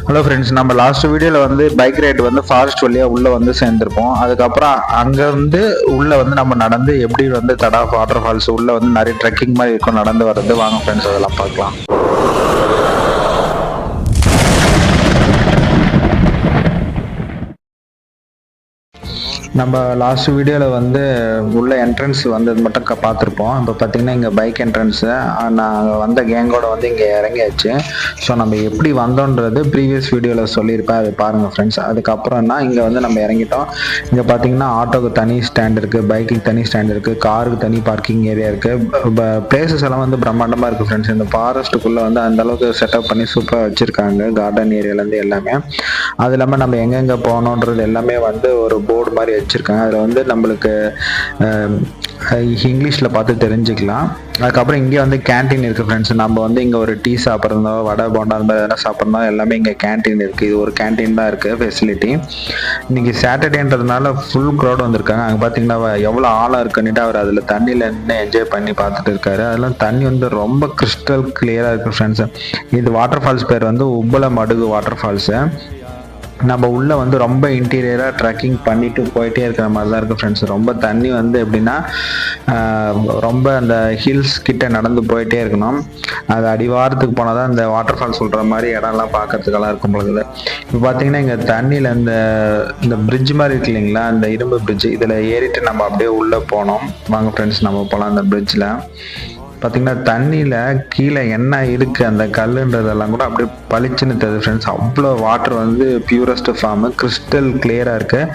Hello friends, நம்ம last வீடியோவில் வந்து பைக் ரைடு வந்து ஃபாரஸ்ட் வழியாக உள்ளே வந்து சேர்ந்துருப்போம். அதுக்கப்புறம் அங்கே வந்து உள்ளே வந்து நம்ம நடந்து எப்படி வந்து தடா வாட்டர் ஃபால்ஸ் உள்ளே வந்து நிறைய ட்ரெக்கிங் மாதிரி இருக்கும் நடந்து வர்றது. வாங்க ஃப்ரெண்ட்ஸ், அதெல்லாம் பார்க்கலாம். நம்ம லாஸ்ட் வீடியோவில் வந்து உள்ள என்ட்ரன்ஸ் வந்தது மட்டும் பார்த்துருப்போம். இப்போ பார்த்தீங்கன்னா இங்கே பைக் என்ட்ரன்ஸு நாங்கள் வந்த கேங்கோட வந்து இங்கே இறங்கியாச்சு. ஸோ நம்ம எப்படி வந்தோன்றது ப்ரீவியஸ் வீடியோவில் சொல்லியிருப்பேன், அது பாருங்கள் ஃப்ரெண்ட்ஸ். அதுக்கப்புறம்னா இங்கே வந்து நம்ம இறங்கிட்டோம். இங்கே பார்த்தீங்கன்னா ஆட்டோக்கு தனி ஸ்டாண்ட் இருக்குது, பைக்குக்கு தனி ஸ்டாண்ட் இருக்குது, காருக்கு தனி பார்க்கிங் ஏரியா இருக்குது. பிளேசஸ் எல்லாம் வந்து பிரம்மாண்டமாக இருக்குது ஃப்ரெண்ட்ஸ். இந்த ஃபாரஸ்ட்டுக்குள்ளே வந்து அந்தளவுக்கு செட்டப் பண்ணி சூப்பராக வச்சுருக்காங்க, கார்டன் ஏரியாலேருந்து எல்லாமே. அது இல்லாமல் நம்ம எங்கெங்கே போகணுன்றது எல்லாமே வந்து ஒரு போர்டு மாதிரி வச்சுருக்காங்க. அதில் வந்து நம்மளுக்கு இங்கிலீஷில் பார்த்து தெரிஞ்சுக்கலாம். அதுக்கப்புறம் இங்கே வந்து கேன்டீன் இருக்குது ஃப்ரெண்ட்ஸ். நம்ம வந்து இங்கே ஒரு டீ சாப்பிட்றதோ வடை போண்டா அந்த மாதிரி எதனா சாப்பிட்றதோ எல்லாமே இங்கே கேன்டீன் இருக்குது. இது ஒரு கேன்டீன் தான் இருக்குது ஃபெசிலிட்டி. இன்றைக்கி சாட்டர்டேன்றதுனால ஃபுல் க்ரௌட் வந்திருக்காங்க. அங்கே பார்த்தீங்கன்னா எவ்வளோ ஆழம் இருக்குன்னுட்டு அவர் அதில் தண்ணியில் நின்று என்ஜாய் பண்ணி பார்த்துட்டு இருக்காரு. அதெல்லாம் தண்ணி வந்து ரொம்ப கிறிஸ்டல் கிளியராக இருக்குது ஃப்ரெண்ட்ஸு. இது வாட்டர் ஃபால்ஸ் பேர் வந்து உப்பலமடுகு வாட்டர் ஃபால்ஸு. நம்ம உள்ளே வந்து ரொம்ப இன்டீரியராக ட்ரெக்கிங் பண்ணிட்டு போயிட்டே இருக்கிற மாதிரி தான் இருக்குது ஃப்ரெண்ட்ஸ். ரொம்ப தண்ணி வந்து எப்படின்னா ரொம்ப அந்த ஹில்ஸ் கிட்ட நடந்து போயிட்டே இருக்கணும். அது அடிவாரத்துக்கு போனால் தான் இந்த வாட்டர் ஃபால் சொல்கிற மாதிரி இடம்லாம் பார்க்கறதுக்கெல்லாம் இருக்கும் பொழுது. இப்போ பார்த்தீங்கன்னா இங்கே தண்ணியில் இந்த பிரிட்ஜ் மாதிரி இருக்கு இல்லைங்களா, இந்த இரும்பு பிரிட்ஜ், இதில் ஏறிட்டு நம்ம அப்படியே உள்ளே போனோம். வாங்க ஃப்ரெண்ட்ஸ், நம்ம போகலாம். அந்த பிரிட்ஜில் பார்த்தீங்கன்னா தண்ணியில் கீழே என்ன இருக்குது அந்த கல்லுன்றதெல்லாம் கூட அப்படியே பளிச்சுன்னு தெரியுது ஃப்ரெண்ட்ஸ். அவ்வளோ வாட்டர் வந்து பியூரஸ்ட் ஃபார்மு, கிறிஸ்டல் கிளியராக இருக்குது.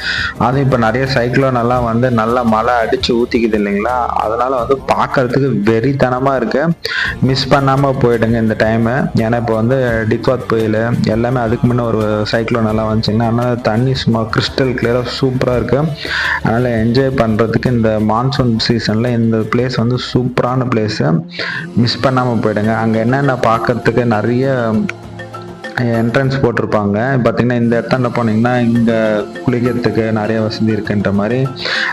அதுவும் இப்போ நிறைய சைக்ளோனெல்லாம் வந்து நல்லா மழை அடித்து ஊற்றிக்குது இல்லைங்களா, அதனால் வந்து பார்க்கறதுக்கு வெறித்தனமாக இருக்குது. மிஸ் பண்ணாமல் போயிடுங்க இந்த டைமு. ஏன்னா இப்போ வந்து டிக்வாத் புயல் எல்லாமே அதுக்கு முன்னே ஒரு சைக்ளோன் எல்லாம் வந்துச்சுங்கன்னா, அதனால் தண்ணி சும்மா கிறிஸ்டல் கிளியராக சூப்பராக இருக்குது. அதனால் என்ஜாய் பண்ணுறதுக்கு இந்த மான்சூன் சீசனில் இந்த பிளேஸ் வந்து சூப்பரான பிளேஸு. மிஸ் பண்ணாமல் போயிடுங்க. அங்கே என்னென்ன பார்க்கறதுக்கு நிறைய என்ட்ரன்ஸ் போட்டிருப்பாங்க. பார்த்தீங்கன்னா இந்த இடத்துல போனீங்கன்னா இங்கே குளிக்கிறதுக்கு நிறைய வசதி இருக்குன்ற மாதிரி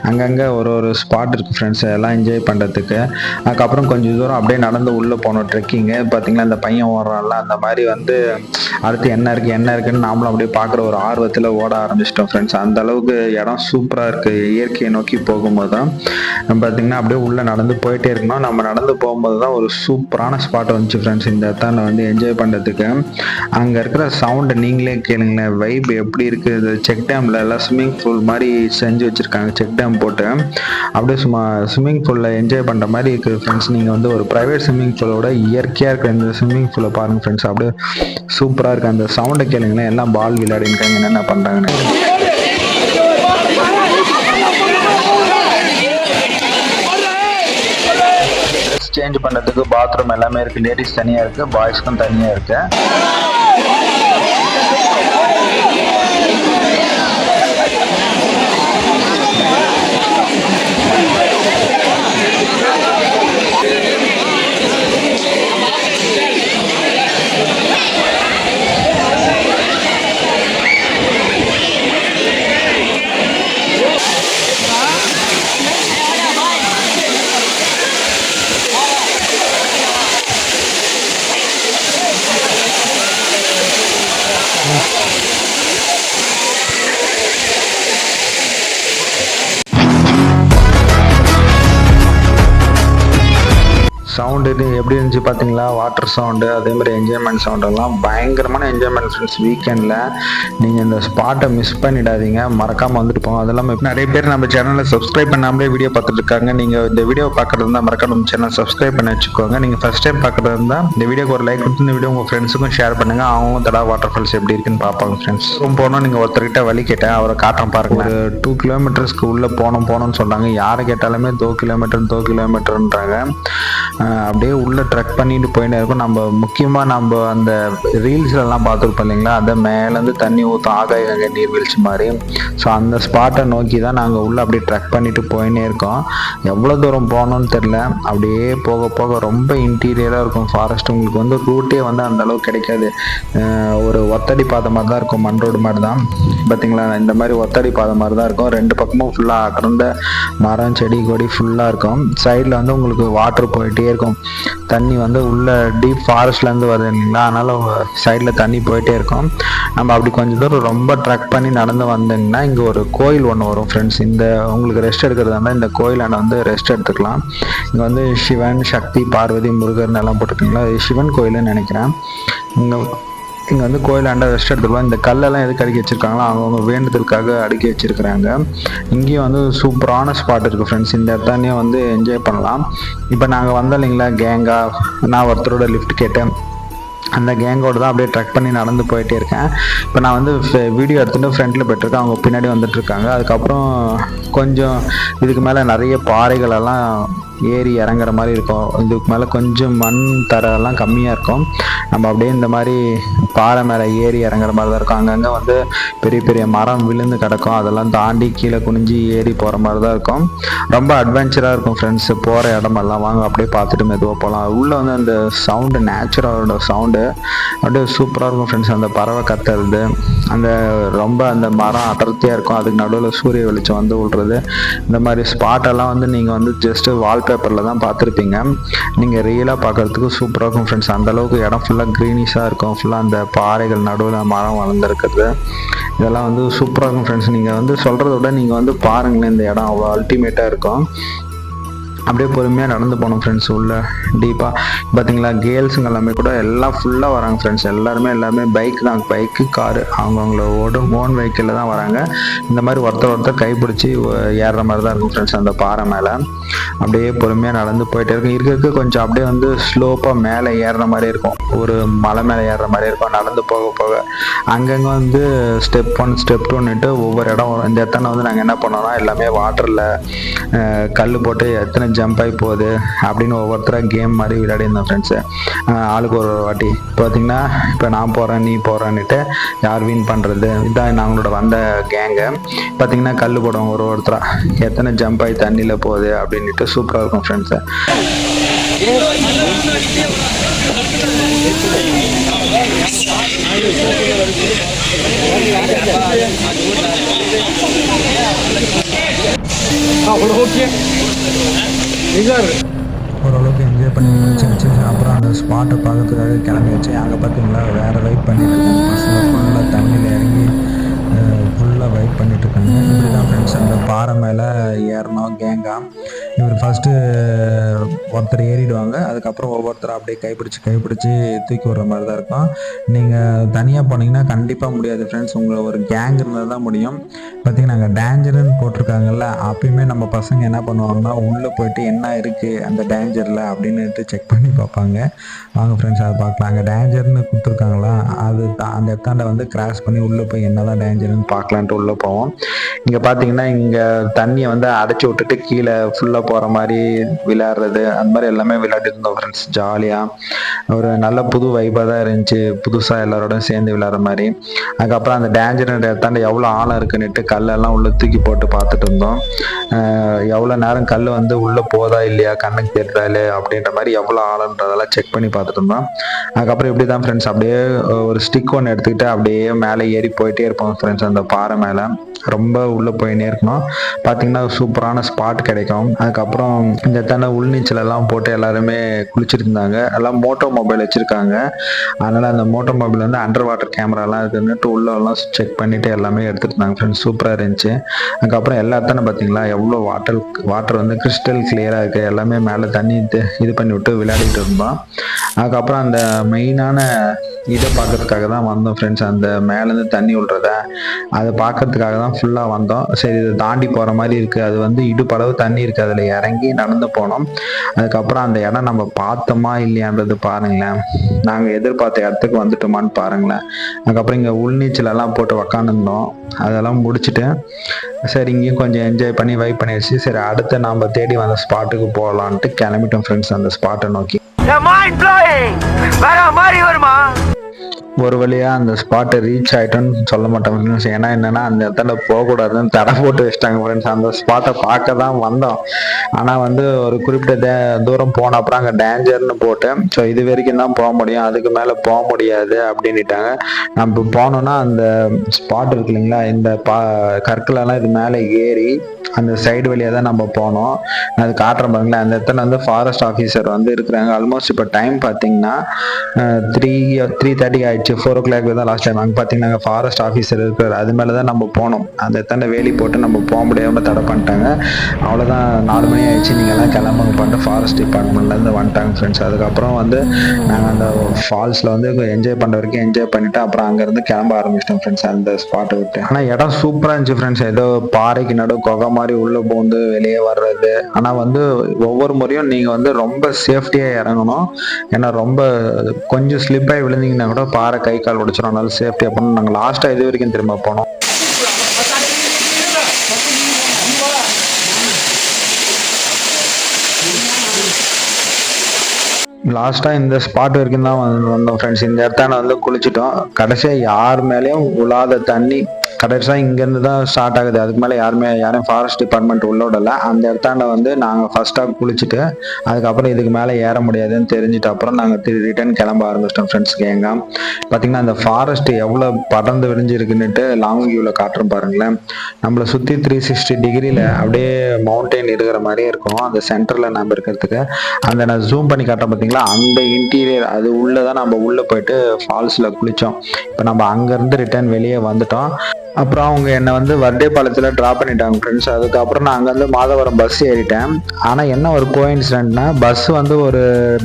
அங்கங்கே ஒரு ஸ்பாட் இருக்குது ஃப்ரெண்ட்ஸ், எல்லாம் என்ஜாய் பண்ணுறதுக்கு. அதுக்கப்புறம் கொஞ்சம் தூரம் அப்படியே நடந்து உள்ளே போனோம் ட்ரெக்கிங்கு. பார்த்தீங்கன்னா இந்த பையன் ஓடுறான்ல, அந்த மாதிரி வந்து அடுத்து என்ன இருக்குன்னு நாமளும் அப்படியே பார்க்குற ஒரு ஆர்வத்தில் ஓட ஆரம்பிச்சிட்டோம் ஃப்ரெண்ட்ஸ். அந்த அளவுக்கு இடம் சூப்பராக இருக்குது. இயற்கையை நோக்கி போகும்போது தான் பார்த்தீங்கன்னா அப்படியே உள்ளே நடந்து போயிட்டே இருக்கணும். நம்ம நடந்து போகும்போது தான் ஒரு சூப்பரான ஸ்பாட் வந்துச்சு ஃப்ரெண்ட்ஸ். இந்த இடத்த வந்து என்ஜாய் பண்ணுறதுக்கு அங்கே இருக்கிற சவுண்டு நீங்களே கேளுங்களேன், வைப் எப்படி இருக்குது. இது செக் டேமில் எல்லாம் ஸ்விம்மிங் பூல் மாதிரி செஞ்சு வச்சுருக்காங்க. செக் டேம் போட்டு அப்படியே சும்மா ஸ்விம்மிங் பூலில் என்ஜாய் பண்ணுற மாதிரி இருக்குது ஃப்ரெண்ட்ஸ். நீங்கள் வந்து ஒரு ப்ரைவேட் ஸ்விம்மிங் பூலோட இயற்கையாக இருக்கிற இந்த ஸ்விம்மிங் பூலை பாருங்கள் ஃப்ரெண்ட்ஸ். அப்படியே சூப்பராக இருக்குது. அந்த சவுண்டை கேளுங்களேன், எல்லாம் பால் விளையாடிருக்காங்க, என்னென்ன பண்ணுறாங்கன்னு. சேஞ்ச் பண்ணுறதுக்கு பாத்ரூம் எல்லாமே இருக்குது. லேடிஸ் தனியாக இருக்குது, பாய்ஸ்க்கும் தனியாக இருக்குது. சவுண்டு எப்படி இருந்துச்சு பார்த்தீங்களா, வாட்டர் சவுண்டு, அதே மாதிரி என்ஜாய்மெண்ட் சவுண்டெல்லாம் பயங்கரமான என்ஜாய்மெண்ட் ஃப்ரெண்ட்ஸ். வீக்கெண்டில் நீங்கள் இந்த ஸ்பாட்டை மிஸ் பண்ணிடாதீங்க, மறக்காமல் வந்துட்டு போங்க. அது இல்லாமல் நிறைய பேர் நம்ம சேனலை சப்ஸ்கிரைப் பண்ணாமலே வீடியோ பார்த்துட்டு இருக்காங்க. நீங்கள் இந்த வீடியோ பார்க்குறது இருந்தால் மறக்காம நம்ம சேனல் சப்ஸ்கிரைப் பண்ணி வச்சுக்கோங்க. நீங்கள் ஃபஸ்ட் டைம் பார்க்குறது இருந்தால் இந்த வீடியோக்கு ஒரு லைக் கொடுத்து இந்த வீடியோ உங்கள் ஃப்ரெண்ட்ஸுக்கும் ஷேர் பண்ணுங்கள். அவங்க தடா வாட்டர் ஃபால்ஸ் எப்படி இருக்குன்னு பார்ப்பாங்க ஃப்ரெண்ட்ஸ். போனோம், நீங்கள் ஒருத்தர்கிட்ட வழி கேட்டேன், அவரை காட்டுறேன் பாருங்கள். ஒரு 2 கிலோமீட்டர்ஸ்க்கு உள்ளே போகணும்னு சொல்கிறாங்க. யாரை கேட்டாலுமே 2 கிலோமீட்டர்ன்றாங்க. அப்படியே உள்ளே ட்ரெக் பண்ணிட்டு போயிட்டே இருக்கும். நம்ம முக்கியமாக நம்ம அந்த ரீல்ஸ்லாம் பார்த்துருப்போம் இல்லைங்களா, அதை மேலேருந்து தண்ணி ஊற்றும், ஆகாய கங்கை நீர்வீழ்ச்சி மாதிரி. ஸோ அந்த ஸ்பாட்டை நோக்கி தான் நாங்கள் உள்ளே அப்படியே ட்ரெக் பண்ணிட்டு போயின்னே இருக்கோம். எவ்வளோ தூரம் போகணுன்னு தெரில. அப்படியே போக போக ரொம்ப இன்டீரியராக இருக்கும் ஃபாரஸ்ட். உங்களுக்கு வந்து ரூட்டே வந்து அந்த அளவுக்கு கிடைக்காது. ஒரு ஒத்தடி பாதை மாதிரி தான் இருக்கும், மண் ரோடு மாதிரி தான். பார்த்தீங்களா, இந்த மாதிரி ஒத்தடி பாதை மாதிரி தான் இருக்கும். 2 பக்கமும் ஃபுல்லாக அடர்ந்த மரம் செடி கொடி ஃபுல்லாக இருக்கும். சைடில் வந்து உங்களுக்கு வாட்டர் போயிட்டே இருக்கும். தண்ணி வந்து உள்ள டீப் ஃபாரஸ்ட்லேருந்து வருது இல்லைங்களா, அதனால் சைடில் தண்ணி போயிட்டே இருக்கும். நம்ம அப்படி கொஞ்சம் தூரம் ரொம்ப ட்ரக் பண்ணி நடந்து வந்தீங்கன்னா இங்கே ஒரு கோயில் ஒன்று வரும் ஃப்ரெண்ட்ஸ். இந்த உங்களுக்கு ரெஸ்ட் எடுக்கிறதா இருந்தால் இந்த கோயிலாண்ட வந்து ரெஸ்ட் எடுத்துக்கலாம். இங்கே வந்து சிவன், சக்தி, பார்வதி, முருகர்னு எல்லாம் போட்டிருக்கீங்களா, இது சிவன் கோயில்னு நினைக்கிறேன். இங்கே வந்து கோயிலாண்ட ரெஸ்ட் எடுத்துக்கலாம். இந்த கல்லெல்லாம் எதுக்கு அடுக்கி வச்சுருக்காங்களோ அவங்க வேண்டுதலுக்காக அடுக்கி வச்சுருக்குறாங்க. இங்கேயும் வந்து சூப்பரான ஸ்பாட் இருக்குது ஃப்ரெண்ட்ஸ். இந்த இடத்தானையும் வந்து என்ஜாய் பண்ணலாம். இப்போ நாங்கள் வந்தோம் இல்லைங்களா கேங்காக, நான் ஒருத்தரோட லிஃப்ட் கேட்டேன். அந்த கேங்கோடு தான் அப்படியே ட்ரக் பண்ணி நடந்து போயிட்டே இருக்கேன். இப்போ நான் வந்து வீடியோ எடுத்துகிட்டு ஃப்ரண்ட்டில் போய்ட்டுருக்கேன், அவங்க பின்னாடி வந்துட்டுருக்காங்க. அதுக்கப்புறம் கொஞ்சம் இதுக்கு மேலே நிறைய பாறைகளெல்லாம் ஏறி இறங்குற மாதிரி இருக்கும். இதுக்கு மேலே கொஞ்சம் மண் தரெல்லாம் கம்மியாக இருக்கும். நம்ம அப்படியே இந்த மாதிரி பாறை மேலே ஏறி இறங்குற மாதிரி தான் இருக்கும். அங்கங்கே வந்து பெரிய பெரிய மரம் விழுந்து கிடக்கும், அதெல்லாம் தாண்டி கீழே குனிஞ்சி ஏறி போகிற மாதிரி தான் இருக்கும். ரொம்ப அட்வென்ச்சராக இருக்கும் ஃப்ரெண்ட்ஸ். போகிற இடமெல்லாம் வாங்க அப்படியே பார்த்துட்டு மெதுவாக போகலாம். உள்ளே வந்து அந்த சவுண்டு, நேச்சுரலோட சவுண்டு அப்படியே சூப்பராக இருக்கும் ஃப்ரெண்ட்ஸ். அந்த பறவை கத்துறது, அந்த ரொம்ப அந்த மரம் அடர்த்தியாக இருக்கும், அதுக்கு நடுவில் சூரிய வெளிச்சம் வந்து விழுறது. இந்த மாதிரி ஸ்பாட்டெல்லாம் வந்து நீங்கள் வந்து ஜஸ்ட்டு வால்பேப்பரில் தான் பார்த்துருப்பீங்க. நீங்கள் ரியலாக பார்க்குறதுக்கு சூப்பராக இருக்கும் ஃப்ரெண்ட்ஸ். அந்தளவுக்கு இடம் ஃபுல்லாக க்ரீனிஷாக இருக்கும். ஃபுல்லாக அந்த பாறைகள் நடுவில் மரம் வளர்ந்துருக்குறது, இதெல்லாம் வந்து சூப்பராக இருக்கும் ஃப்ரெண்ட்ஸ். நீங்கள் வந்து சொல்கிறத விட நீங்கள் வந்து பாருங்களேன், இந்த இடம் அவ்வளோ அல்டிமேட்டாக இருக்கும். அப்படியே பொறுமையாக நடந்து போனோம் ஃப்ரெண்ட்ஸ். உள்ள டீப்பாக பார்த்தீங்களா, கேர்ள்ஸுங்க எல்லாமே கூட எல்லாம் ஃபுல்லாக வராங்க ஃப்ரெண்ட்ஸ். எல்லாருமே பைக் தான், பைக்கு, காரு, அவங்கவுங்களோட ஓன் வெஹிக்கிளில் தான் வராங்க. இந்த மாதிரி ஒருத்தர் கைப்பிடிச்சி ஏறுற மாதிரி தான் இருக்கும் ஃப்ரெண்ட்ஸ். அந்த பாறை மேலே அப்படியே பொறுமையாக நடந்து போயிட்டே இருக்கும். இருக்க கொஞ்சம் அப்படியே வந்து ஸ்லோப்பாக மேலே ஏறுற மாதிரி இருக்கும், ஒரு மலை மேலே ஏறுற மாதிரி இருக்கும். நடந்து போக போக அங்கங்கே வந்து ஸ்டெப் 1 ஸ்டெப் 2ன்னுட்டு ஒவ்வொரு இடம் வரும். இந்த இடத்துல வந்து நாங்கள் என்ன பண்ணோம்னா எல்லாமே வாட்டரில் கல் போட்டு எத்தனை ஜம்ப் ஆகி போகுது அப்படின்னு ஒவ்வொருத்தராக கேம் மாதிரி விளையாடி இருந்தோம் ஃப்ரெண்ட்ஸு. ஆளுக்கு ஒரு வாட்டி பார்த்தீங்கன்னா, இப்போ நான் போகிறேன் நீ போகிறேன்னுட்டு யார் வின் பண்ணுறது, இதான் நாங்களோட வந்த கேங்கு. பார்த்தீங்கன்னா கல் போடுவாங்க ஒருத்தராக, எத்தனை ஜம்ப் ஆகி தண்ணியில் போகுது அப்படின்ட்டு சூப்பராக இருக்கும் ஃப்ரெண்ட்ஸு. ஓரளவுக்கு என்ஜாய் பண்ணி முடிச்சிருச்சு. அப்புறம் அந்த ஸ்பாட்டை பார்க்கறதுக்காக கிளம்பி வச்சு அங்கே பார்த்தீங்களா வேறு வெயிட் பண்ணிட்டு இருக்காங்க பசங்க. ஃபுல்லாக தண்ணியில் இறங்கி ஃபுல்லாக வெயிட் பண்ணிட்டு இருக்காங்க. இப்படி தான் ஃப்ரெண்ட்ஸ் அந்த பாறை மேலே ஏறணும் கேங்காக. இவர் ஃபஸ்ட்டு ஒருத்தர் ஏறிடுவாங்க, அதுக்கப்புறம் ஒவ்வொருத்தரும் அப்படியே கைப்பிடிச்சி தூக்கி விடுற மாதிரி தான் இருக்கும். நீங்கள் தனியாக போனீங்கன்னா கண்டிப்பாக முடியாது ஃப்ரெண்ட்ஸ், உங்களை ஒரு கேங் இருந்தால் தான் முடியும். பார்த்தீங்கன்னா அங்கே டேஞ்சர்னு போட்டிருக்காங்கல்ல, அப்பயுமே நம்ம பசங்க என்ன பண்ணுவாங்கன்னா உள்ளே போயிட்டு என்ன இருக்குது அந்த டேஞ்சரில் அப்படின்னுட்டு செக் பண்ணி பார்ப்பாங்க. வாங்க ஃப்ரெண்ட்ஸ் அதை பார்க்கலாம். அங்கே டேஞ்சர்னு கொடுத்துருக்காங்களா, அது அந்த இடத்தாண்ட வந்து கிராஸ் பண்ணி உள்ளே போய் என்ன தான் டேஞ்சர்னு பார்க்கலான்ட்டு உள்ளே போவோம். இங்கே பார்த்தீங்கன்னா இங்கே தண்ணியை வந்து அடைச்சி விட்டுட்டு கீழே ஃபுல்லாக போகிற மாதிரி விளையாடுறது, அந்த மாதிரி எல்லாமே விளையாடி இருந்தோம் ஃப்ரெண்ட்ஸ். ஜாலியாக ஒரு நல்ல புது வைப்பாக தான் இருந்துச்சு, புதுசாக எல்லாரோட சேர்ந்து விளையாடுற மாதிரி. அதுக்கப்புறம் அந்த டேஞ்சர் இடத்தாண்ட எவ்வளோ ஆழம் இருக்குன்னுட்டு கல்லெல்லாம் உள்ளே தூக்கி போட்டு பார்த்துட்டு இருந்தோம். எவ்வளோ நேரம் கல் வந்து உள்ளே போதா இல்லையா, கண்ணுக்கு தெரியுதா இல்லையா அப்படின்ற மாதிரி எவ்வளோ ஆழன்றதெல்லாம் செக் பண்ணி பார்த்துட்டு இருந்தோம். அதுக்கப்புறம் இப்படி தான் ஃப்ரெண்ட்ஸ் அப்படியே ஒரு ஸ்டிக் ஒன்று எடுத்துக்கிட்டு அப்படியே மேலே ஏறி போயிட்டே இருப்போம் ஃப்ரெண்ட்ஸ். அந்த பாறை மேலே ரொம்ப உள்ளே போயின்னே இருக்கணும். பார்த்தீங்கன்னா சூப்பரான ஸ்பாட் கிடைக்கும். அதுக்கப்புறம் இந்த தண்ணி உள்நீச்சல் எல்லாம் போட்டு எல்லாருமே குளிச்சுட்டு இருந்தாங்க. எல்லாம் மோட்டோ மொபைல் வச்சுருக்காங்க, அதனால் அந்த மோட்டோ மொபைல் வந்து அண்டர் வாட்டர் கேமராலாம் இருக்குன்னுட்டு உள்ளெல்லாம் செக் பண்ணிவிட்டு எல்லாமே எடுத்துகிட்டு இருந்தாங்க ஃப்ரெண்ட்ஸ். சூப்பராக இருந்துச்சு. அதுக்கப்புறம் எல்லா இடத்தானே பார்த்தீங்களா எவ்வளோ வாட்டர் வந்து கிறிஸ்டல் கிளியராக இருக்குது. எல்லாமே மேலே தண்ணி இது பண்ணி விட்டு விளையாடிட்டு இருந்தோம். அதுக்கப்புறம் அந்த மெயினான இதை பார்க்கறதுக்காக தான் வந்தோம் ஃப்ரெண்ட்ஸ். அந்த மேலேருந்து தண்ணி விடுறத அதை பார்க்கறதுக்காக தான் ஃபுல்லாக வந்தோம். சரி இதை தாண்டி போகிற மாதிரி இருக்குது, அது வந்து இடுப்பளவு தண்ணி இருக்குது, அதில் இறங்கி நடந்து போனோம். அதுக்கப்புறம் அந்த இடம் நம்ம பார்த்தோமா இல்லையான்றது பாருங்களேன், நாங்கள் எதிர்பார்த்த இடத்துக்கு வந்துட்டோமான்னு பாருங்களேன். அதுக்கப்புறம் இங்கே உள்நீச்சலெல்லாம் போட்டு உக்காந்துருந்தோம். அதெல்லாம் முடிச்சுட்டு சரி இங்கேயும் கொஞ்சம் என்ஜாய் பண்ணி வைப் பண்ணிடுச்சு. சரி அடுத்து நாம் தேடி வந்த ஸ்பாட்டுக்கு போகலான்ட்டு கிளம்பிட்டோம் ஃப்ரெண்ட்ஸ் அந்த ஸ்பாட்டை நோக்கி. ஒரு வழியாக அந்த ஸ்பாட்டை ரீச் ஆகிட்டோன்னு சொல்ல மாட்டோம் ஃப்ரெண்ட்ஸ். ஏன்னா என்னென்னா அந்த இடத்துல போகக்கூடாதுன்னு தடை போட்டு வச்சிட்டாங்க ஃப்ரெண்ட்ஸ். அந்த ஸ்பாட்டை பார்க்க தான் வந்தோம். ஆனால் வந்து ஒரு குறிப்பிட்ட தூரம் போன அப்புறம் அங்கே டேஞ்சர்னு போட்டு, ஸோ இது வரைக்கும் தான் போக முடியும், அதுக்கு மேலே போக முடியாது அப்படின்ட்டாங்க. நம்ம போனோன்னா அந்த ஸ்பாட் இருக்கு இல்லைங்களா, இந்த கற்களெல்லாம் இது மேலே ஏறி அந்த சைடு வழியாக தான் நம்ம போனோம். அது காட்டுறேன் பாருங்களேன். அந்த இடத்துல வந்து ஃபாரஸ்ட் ஆஃபீஸர் வந்து இருக்கிறாங்க. ஆல்மோஸ்ட் இப்போ டைம் பார்த்தீங்கன்னா 3:30 ஆயிடுச்சு. 4 o'clock தான் லாஸ்ட் டைம். அங்கே பார்த்தீங்கன்னா ஃபாரஸ்ட் ஆஃபீஸர் இருக்கிறார். அது மேலே தான் நம்ம போனோம். அந்த இடத்துல வேலி போட்டு நம்ம போக முடியாமல் தடை பண்ணிட்டாங்க. அவ்வளோதான், 4 மணி ஆயிடுச்சு, நீங்கள்லாம் கிளம்புங்க பண்ணிட்டு ஃபாரஸ்ட் டிபார்ட்மெண்ட்லேருந்து வந்துட்டாங்க ஃப்ரெண்ட்ஸ். அதுக்கப்புறம் வந்து நாங்கள் அந்த ஃபால்ஸில் வந்து என்ஜாய் பண்ணுற வரைக்கும் என்ஜாய் பண்ணிவிட்டு அப்புறம் அங்கேருந்து கிளம்ப ஆரம்பிச்சிட்டோம் ஃப்ரெண்ட்ஸ் அந்த ஸ்பாட்டை விட்டு. ஆனால் இடம் சூப்பராக இருந்துச்சு ஃப்ரெண்ட்ஸ். ஏதோ பாறைக்கு நடு குகை மாதிரி உள்ளே போந்து வெளியே வர்றது. ஆனால் வந்து ஒவ்வொரு முறையும் நீங்கள் வந்து ரொம்ப சேஃப்டியாக இறங்கணும். ஏன்னா ரொம்ப கொஞ்சம் ஸ்லிப்பாகி விழுந்தீங்கன்னா கூட பாறை கை கால் உடைச்சிடும். அதனால சேஃப்டியாக போகணும். நாங்கள் லாஸ்ட்டாக இது வரைக்கும் திரும்ப போனோம். லாஸ்ட்டாக இந்த ஸ்பாட் வரைக்கும் தான் வந்தோம் ஃப்ரெண்ட்ஸ். இந்த இடத்தான வந்து குளிச்சிட்டோம். கடைசியாக யார் மேலேயும் உலாத தண்ணி கடைசியாக இங்கேருந்து தான் ஸ்டார்ட் ஆகுது. அதுக்கு மேலே யாரும் ஃபாரஸ்ட் டிபார்ட்மெண்ட் உள்ள விடல. அந்த இடத்தாண்ட வந்து நாங்கள் ஃபஸ்ட்டாக குளிச்சுட்டு அதுக்கப்புறம் இதுக்கு மேலே ஏற முடியாதுன்னு தெரிஞ்சுட்டு அப்புறம் நாங்கள் ரிட்டர்ன் கிளம்ப ஆரம்பிச்சிட்டோம் ஃப்ரெண்ட்ஸ். கேங்க பார்த்தீங்கன்னா அந்த ஃபாரஸ்ட் எவ்வளோ படர்ந்து விரிஞ்சிருக்குன்னுட்டு லாங் வியூவில் காட்டுறோம் பாருங்களேன். நம்மளை சுற்றி 360 டிகிரியில் அப்படியே மவுண்டெயின் இருக்கிற மாதிரியே இருக்கும். அந்த சென்டரில் நம்ம இருக்கிறதுக்கு அந்த நான் ஜூம் பண்ணி காட்டுறேன் பார்த்தீங்களா, அந்த இன்டீரியர் அது உள்ளே தான் நம்ம உள்ளே போயிட்டு ஃபால்ஸில் குளித்தோம். இப்போ நம்ம அங்கேருந்து ரிட்டர்ன் வெளியே வந்துட்டோம். அப்புறம் அவங்க என்னை வந்து வர்டேபாளையத்தில் ட்ராப் பண்ணிட்டாங்க ஃப்ரெண்ட்ஸ். அதுக்கப்புறம் நான் அங்கேருந்து மாதவரம் பஸ் ஏறிட்டேன். ஆனால் என்ன ஒரு கோஇன்சிடென்ட்னா, பஸ் வந்து ஒரு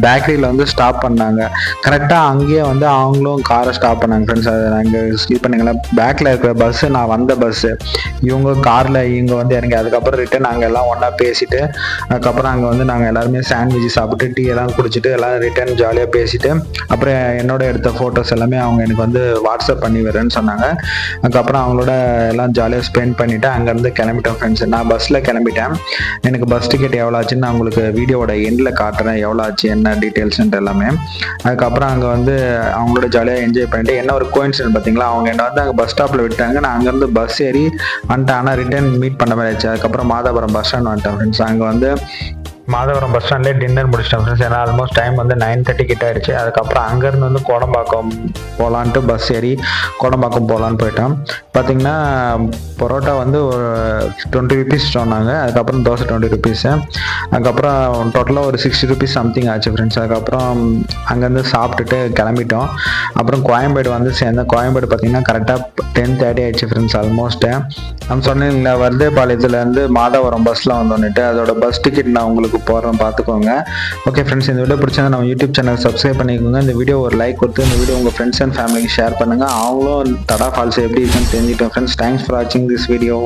பேக்கரியில் வந்து ஸ்டாப் பண்ணாங்க. கரெக்டாக அங்கேயே வந்து அவங்களும் காரை ஸ்டாப் பண்ணாங்க ஃப்ரெண்ட்ஸ். அதை நாங்கள் ஸ்லீப் பண்ணிங்களா, பேக்கில் இருக்கிற பஸ்ஸு நான் வந்த பஸ்ஸு, இவங்க காரில் இவங்க வந்து இறங்கி அதுக்கப்புறம் ரிட்டன் நாங்கள் எல்லாம் ஒன்றா பேசிட்டு அதுக்கப்புறம் அங்கே வந்து நாங்கள் எல்லாருமே சாண்ட்விச் சாப்பிட்டு டீ எல்லாம் குடிச்சிட்டு எல்லாம் ரிட்டன் ஜாலியாக பேசிட்டு அப்புறம் என்னோட எடுத்த ஃபோட்டோஸ் எல்லாமே அவங்க எனக்கு வந்து வாட்ஸ்அப் பண்ணி வரேன்னு சொன்னாங்க. அதுக்கப்புறம் அவங்களோட எல்லாம் ஜாலியாக ஸ்பெண்ட் பண்ணிவிட்டு அங்கேருந்து கிளம்பிட்டோம் ஃப்ரெண்ட்ஸ். நான் பஸ்ஸில் கிளம்பிட்டேன். எனக்கு பஸ் டிக்கெட் எவ்வளோ ஆச்சுன்னு நான் உங்களுக்கு வீடியோவோட எண்டில் காட்டுறேன், எவ்வளோ ஆச்சு என்ன டீட்டெயில்ஸ்ன்ட்டு எல்லாமே. அதுக்கப்புறம் அங்கே வந்து அவங்களோட ஜாலியாக என்ஜாய் பண்ணிட்டு என்ன ஒரு கோயின்சிடென்ட் பார்த்தீங்களா, அவங்க என்ன வந்து அங்கே பஸ் ஸ்டாப்பில் விட்டாங்க. நான் அங்கேருந்து பஸ் ஏறி வந்துட்டேன். ஆனால் ரிட்டர்ன் மீட் பண்ண மாதிரி ஆச்சு. அதுக்கப்புறம் மாதாபுரம் பஸ் ஸ்டாண்ட் வந்துட்டேன் ஃப்ரெண்ட்ஸ். அங்கே வந்து மாதவரம் பஸ் ஸ்டாண்ட்லேயே டின்னர் முடிச்சிட்டேன் ஃப்ரெண்ட்ஸ். ஏன்னா ஆல்மோஸ்ட் டைம் வந்து 9:30 கிட்ட ஆயிடுச்சு. அதுக்கப்புறம் அங்கேருந்து வந்து கோடம்பாக்கம் போகலான்ட்டு பஸ் ஏறி கோடம்பாக்கம் போகலான்னு போயிட்டோம். பார்த்தீங்கன்னா பரோட்டா வந்து ஒரு 20 rupees சொன்னாங்க. அதுக்கப்புறம் தோசை 20 rupees. அதுக்கப்புறம் டோட்டலாக ஒரு 60 rupees சம்திங் ஆச்சு ஃப்ரெண்ட்ஸ். அதுக்கப்புறம் அங்கேருந்து சாப்பிட்டுட்டு கிளம்பிட்டோம். அப்புறம் கோயம்பேடு வந்து சேர்ந்தேன். கோயம்பேடு பார்த்தீங்கன்னா கரெக்டாக 10:30 ஆயிடுச்சு ஃப்ரெண்ட்ஸ். ஆல்மோஸ்ட்டு நம்ம சொன்னீங்களா வர்தேபாளையத்துலேருந்து மாதவரம் பஸ்ஸில் வந்தோன்னுட்டு, அதோட பஸ் டிக்கெட் நான் உங்களுக்கு போகிறோம் பார்த்துக்கோங்க. ஓகே ஃப்ரெண்ட்ஸ், இந்த வீடியோ பிடிச்சா நம்ம யூடியூப் சேனல் சப்ஸ்கிரைப் பண்ணிக்கோங்க. இந்த வீடியோ ஒரு லைக் கொடுத்து இந்த வீடியோ உங்கள் ஃப்ரெண்ட்ஸ் அண்ட் ஃபேமிலிக்கு ஷேர் பண்ணுங்கள். அவங்களும் தடா ஃபால்ஸ் எப்படி இருக்குன்னு தெரிஞ்சுட்டோம் ஃப்ரெண்ட்ஸ். தேங்க்ஸ் ஃபார் வாட்சிங் திஸ் வீடியோ.